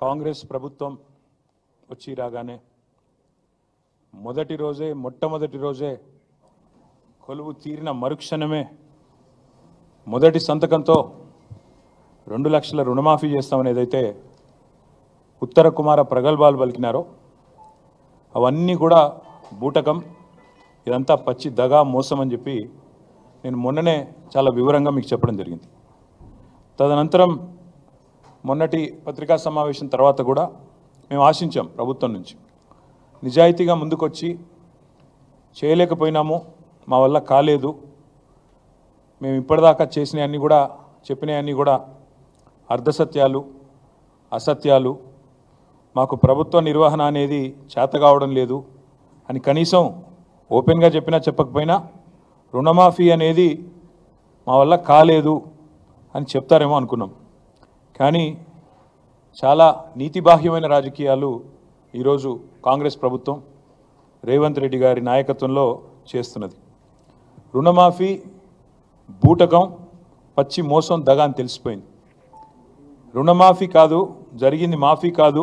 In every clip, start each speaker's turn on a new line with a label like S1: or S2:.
S1: కాంగ్రెస్ ప్రభుత్వం వచ్చి రాగానే మొట్టమొదటి రోజే కొలువు తీరిన మరుక్షణమే మొదటి సంతకంతో 2 లక్షల రుణమాఫీ చేస్తామని ఏదైతే ఉత్తర కుమార ప్రగల్భాలు పలికినారో అవన్నీ కూడా బూటకం, ఇదంతా పచ్చి దగా మోసం అని చెప్పి నేను మొన్ననే చాలా వివరంగా మీకు చెప్పడం జరిగింది. తదనంతరం మొన్నటి పత్రికా సమావేశం తర్వాత కూడా మేము ఆశించాం ప్రభుత్వం నుంచి నిజాయితీగా ముందుకొచ్చి చేయలేకపోయినాము, మా వల్ల కాలేదు, మేము ఇప్పటిదాకా చేసినవన్నీ కూడా చెప్పినవన్నీ కూడా అర్ధసత్యాలు అసత్యాలు, మాకు ప్రభుత్వ నిర్వహణ అనేది చేత కావడం లేదు అని కనీసం ఓపెన్గా చెప్పినా చెప్పకపోయినా రుణమాఫీ అనేది మా వల్ల కాలేదు అని చెప్తారేమో అనుకున్నాం. కానీ చాలా నీతిబాహ్యమైన రాజకీయాలు ఈరోజు కాంగ్రెస్ ప్రభుత్వం రేవంత్ రెడ్డి గారి నాయకత్వంలో చేస్తున్నది. రుణమాఫీ బూటకం, పచ్చి మోసం, దగా అని తెలిసిపోయింది. రుణమాఫీ కాదు, జరిగింది మాఫీ కాదు,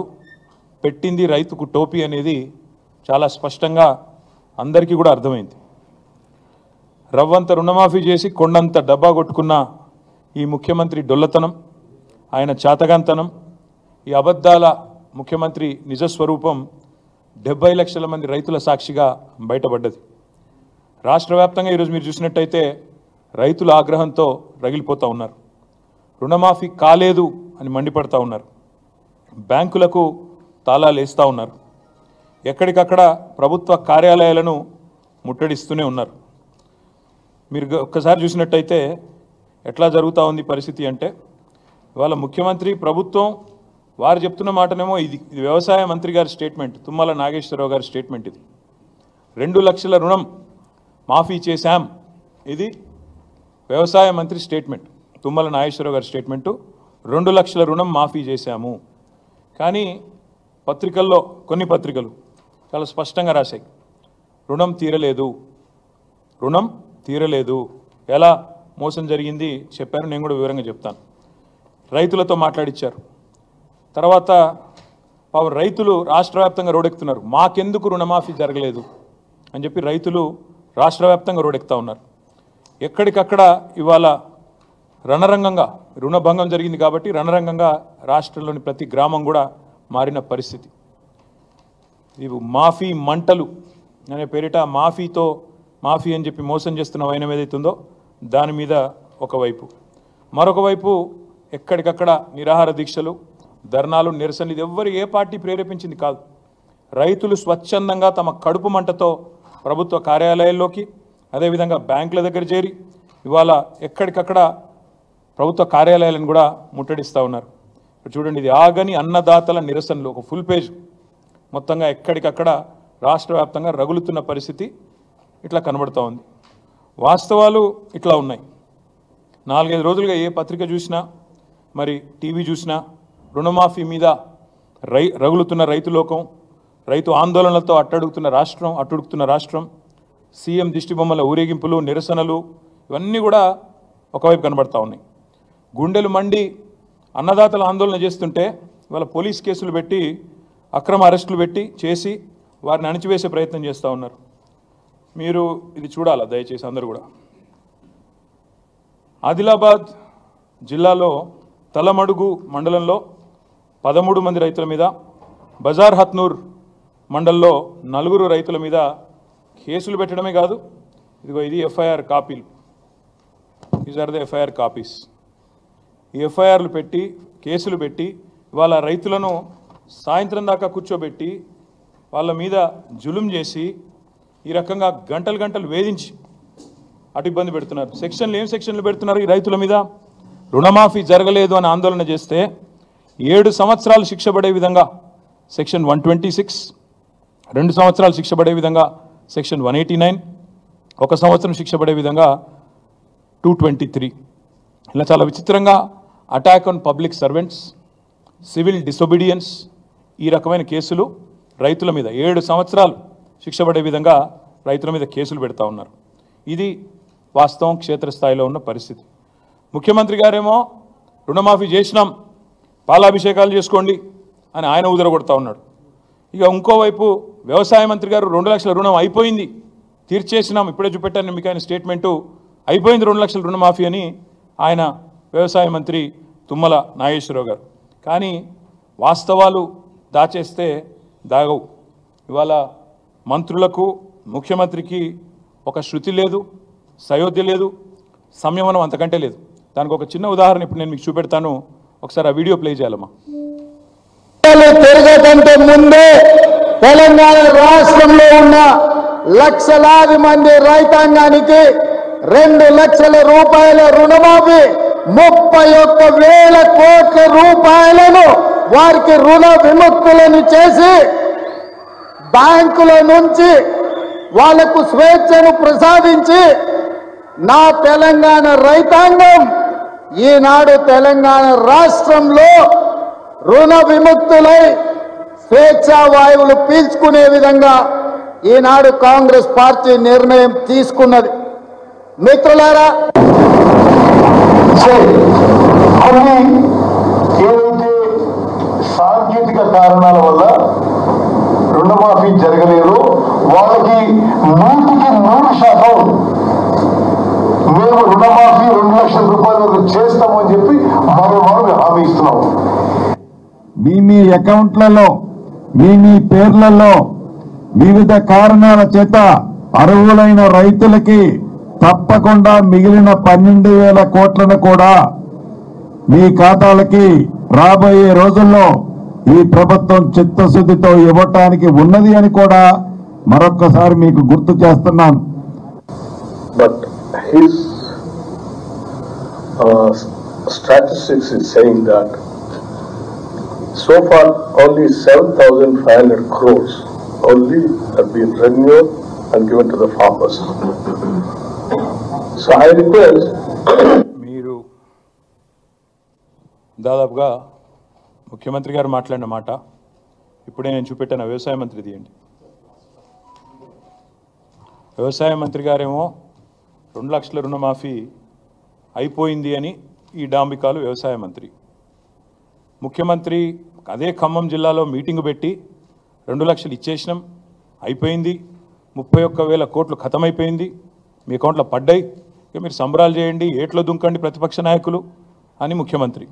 S1: పెట్టింది రైతుకు టోపీ అనేది చాలా స్పష్టంగా అందరికీ కూడా అర్థమైంది. రవ్వంత రుణమాఫీ చేసి కొండంత డబ్బా కొట్టుకున్న ఈ ముఖ్యమంత్రి డొల్లతనం, ఆయన చాతగాంతనం, ఈ అబద్ధాల ముఖ్యమంత్రి నిజస్వరూపం 70 లక్షల మంది రైతుల సాక్షిగా బయటపడ్డది. రాష్ట్ర వ్యాప్తంగా ఈరోజు మీరు చూసినట్టయితే రైతుల ఆగ్రహంతో రగిలిపోతూ ఉన్నారు. రుణమాఫీ కాలేదు అని మండిపడతా ఉన్నారు. బ్యాంకులకు తాళాలు వేస్తూ ఉన్నారు. ఎక్కడికక్కడ ప్రభుత్వ కార్యాలయాలను ముట్టడిస్తూనే ఉన్నారు. మీరు ఒక్కసారి చూసినట్టయితే ఎట్లా జరుగుతూ ఉంది పరిస్థితి అంటే, ఇవాళ ముఖ్యమంత్రి ప్రభుత్వం వారు చెప్తున్న మాటనేమో ఇది వ్యవసాయ మంత్రి గారి స్టేట్మెంట్, తుమ్మల నాగేశ్వరరావు గారి స్టేట్మెంట్. ఇది 2 లక్షల రుణం మాఫీ చేశాం, ఇది వ్యవసాయ మంత్రి స్టేట్మెంట్, తుమ్మల నాగేశ్వరరావు గారి స్టేట్మెంటు. 2 లక్షల రుణం మాఫీ చేశాము. కానీ పత్రికల్లో కొన్ని పత్రికలు చాలా స్పష్టంగా రాశాయి, రుణం తీరలేదు, రుణం తీరలేదు. ఎలా మోసం జరిగింది చెప్పారు, నేను కూడా వివరంగా చెప్తాను. రైతులతో మాట్లాడిచ్చారు. తర్వాత రైతులు రాష్ట్ర వ్యాప్తంగా రోడెక్కుతున్నారు, మాకెందుకు రుణమాఫీ జరగలేదు అని చెప్పి రైతులు రాష్ట్ర వ్యాప్తంగా రోడెక్కుతూ ఉన్నారు. ఎక్కడికక్కడ ఇవాళ రణరంగంగా రుణభంగం జరిగింది కాబట్టి రణరంగంగా రాష్ట్రంలోని ప్రతి గ్రామం కూడా మారిన పరిస్థితి. ఇవి మాఫీ మంటలు అనే పేరిట మాఫీ అని చెప్పి మోసం చేస్తున్న వైనం ఏదైతుందో దాని మీద ఒకవైపు, మరొక వైపు ఎక్కడికక్కడ నిరాహార దీక్షలు, ధర్నాలు, నిరసనలు. ఇది ఎవ్వరు ఏ పార్టీ ప్రేరేపించింది కాదు. రైతులు స్వచ్ఛందంగా తమ కడుపు మంటతో ప్రభుత్వ కార్యాలయాల్లోకి, అదేవిధంగా బ్యాంకుల దగ్గర చేరి ఇవాళ ఎక్కడికక్కడ ప్రభుత్వ కార్యాలయాలను కూడా ముట్టడిస్తూ ఉన్నారు. చూడండి, ఇది ఆగని అన్నదాతల నిరసనలు, ఒక ఫుల్ పేజ్ మొత్తంగా ఎక్కడికక్కడ రాష్ట్ర వ్యాప్తంగా రగులుతున్న పరిస్థితి ఇట్లా కనబడుతూ ఉంది. వాస్తవాలు ఇట్లా ఉన్నాయి. 4-5 రోజులుగా ఏ పత్రిక చూసినా, మరి టీవీ చూసినా రుణమాఫీ మీద రగులుతున్న రైతు లోకం, రైతు ఆందోళనలతో అట్టుడుగుతున్న రాష్ట్రం, సీఎం దిష్టిబొమ్మల ఊరేగింపులు, నిరసనలు, ఇవన్నీ కూడా ఒకవైపు కనబడతా ఉన్నాయి. గుండెలు మండి అన్నదాతల ఆందోళన చేస్తుంటే ఇవాళ పోలీస్ కేసులు పెట్టి, అక్రమ అరెస్టులు పెట్టి చేసి వారిని అణిచివేసే ప్రయత్నం చేస్తూ ఉన్నారు. మీరు ఇది చూడాలా దయచేసి అందరూ కూడా. ఆదిలాబాద్ జిల్లాలో తలమడుగు మండలంలో 13 మంది రైతుల మీద, బజార్ హత్నూర్ మండల్లో 4 రైతుల మీద కేసులు పెట్టడమే కాదు, ఇదిగో ఇది ఎఫ్ఐఆర్ కాపీలు, these are the FIR copies. ఈ ఎఫ్ఐఆర్లు పెట్టి, కేసులు పెట్టి వాళ్ళ రైతులను సాయంత్రం దాకా కూర్చోబెట్టి వాళ్ళ మీద జులుం చేసి ఈ రకంగా గంటలు వేధించి అటు ఇబ్బంది పెడుతున్నారు. ఏం సెక్షన్లు పెడుతున్నారు ఈ రైతుల మీద? రుణమాఫీ జరగలేదు అని ఆందోళన చేస్తే 7 సంవత్సరాలు శిక్ష పడే విధంగా సెక్షన్ 126, 2 సంవత్సరాలు శిక్ష పడే విధంగా సెక్షన్ 189, 1 సంవత్సరం శిక్ష పడే విధంగా 223. ఇలా చాలా విచిత్రంగా attack on public servants, civil disobedience, ఈ రకమైన కేసులు రైతుల మీద 7 సంవత్సరాలు శిక్ష పడే విధంగా రైతుల మీద కేసులు పెడతా ఉన్నారు. ఇది వాస్తవం, క్షేత్రస్థాయిలో ఉన్న పరిస్థితి. ముఖ్యమంత్రి గారేమో రుణమాఫీ చేసినాం, పాలాభిషేకాలు చేసుకోండి, అని ఆయన ఉదరగొడతా ఉన్నాడు. ఇక ఇంకోవైపు వ్యవసాయ మంత్రి గారు 2 లక్షల రుణం అయిపోయింది, తీర్చేసినాం, ఇప్పుడే చూపెట్టాను మీకు ఆయన స్టేట్మెంటు, అయిపోయింది 2 లక్షల రుణమాఫీ అని ఆయన వ్యవసాయ మంత్రి తుమ్మల నాగేశ్వరరావు గారు. కానీ వాస్తవాలు దాచేస్తే దాగవు. ఇవాళ మంత్రులకు ముఖ్యమంత్రికి ఒక శృతి లేదు, సయోధ్య లేదు, సంయమనం అంతకంటే లేదు. దానికి ఒక చిన్న ఉదాహరణ ఇప్పుడు నేను మీకు చూపెడతాను, ఒకసారి ఆ వీడియో ప్లే చేయాలమ్మా.
S2: తిరగకంటే ముందే తెలంగాణ రాష్ట్రంలో ఉన్న లక్షలాది మంది రైతాంగానికి 2 లక్షల రూపాయల రుణమాఫీ, 31,000 కోట్ల రూపాయలను వారికి రుణ విముక్తులను చేసి బ్యాంకుల నుంచి వాళ్లకు స్వేచ్ఛను ప్రసాదించి నా తెలంగాణ రైతాంగం ఈనాడు తెలంగాణ రాష్ట్రంలో రుణ విముక్తులై స్వేచ్ఛా వాయువులు పీల్చుకునే విధంగా ఈనాడు కాంగ్రెస్ పార్టీ నిర్ణయం తీసుకున్నది. మిత్రులారా,
S3: కొన్ని ఏదైతే సాంకేతిక కారణాల వల్ల రుణమాఫీ జరగలేదు, వాళ్ళకి 100% మేము రుణమాఫీ 2 లక్షల రూపాయల వరకు చేస్తామని చెప్పి మనం హామీ ఇస్తున్నాము.
S4: మీ అకౌంట్లలో మీ పేర్లలో వివిధ కారణాల చేత అర్హులైన రైతులకి తప్పకుండా మిగిలిన 12,000 కోట్లను కూడా మీ ఖాతాలకి రాబోయే రోజుల్లో ఈ ప్రభుత్వం చిత్తశుద్ధితో ఇవ్వటానికి ఉన్నది అని కూడా మరొక్కసారి మీకు గుర్తు చేస్తున్నాను.
S3: But his statistics is saying that so far only 7,500 crores only have been renewed and given to the farmers. So I request
S1: మీరు దాదాపుగా ముఖ్యమంత్రి గారు మాట్లాడిన మాట ఇప్పుడే నేను చూపెట్టాను. వ్యవసాయ మంత్రి తీయండి. వ్యవసాయ మంత్రి గారేమో 2 లక్షల రుణమాఫీ అయిపోయింది అని ఈ డాంబికాలు వ్యవసాయ మంత్రి. ముఖ్యమంత్రి అదే ఖమ్మం జిల్లాలో మీటింగ్ పెట్టి 2 లక్షలు ఇచ్చేసినాం, అయిపోయింది, 31,000 కోట్లు ఖతమైపోయింది, మీ అకౌంట్లో పడ్డాయి, ఇక మీరు సంబరాలు చేయండి, ఏట్లో దుంకండి ప్రతిపక్ష నాయకులు అని ముఖ్యమంత్రి.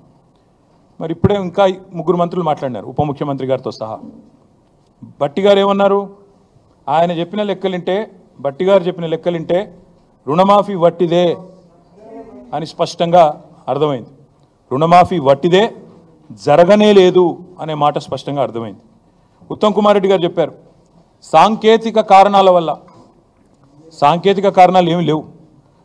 S1: మరి ఇప్పుడే ఇంకా 3 మంత్రులు మాట్లాడినారు, ఉప ముఖ్యమంత్రి గారితో సహా. బట్టి గారు ఏమన్నారు? ఆయన చెప్పిన లెక్కలింటే, బట్టి గారు చెప్పిన లెక్కలింటే రుణమాఫీ వట్టిదే అని స్పష్టంగా అర్థమైంది. రుణమాఫీ వట్టిదే, జరగనే లేదు అనే మాట స్పష్టంగా అర్థమైంది. ఉత్తమ్ కుమార్ రెడ్డి గారు చెప్పారు సాంకేతిక కారణాల వల్ల. సాంకేతిక కారణాలు ఏమీ లేవు.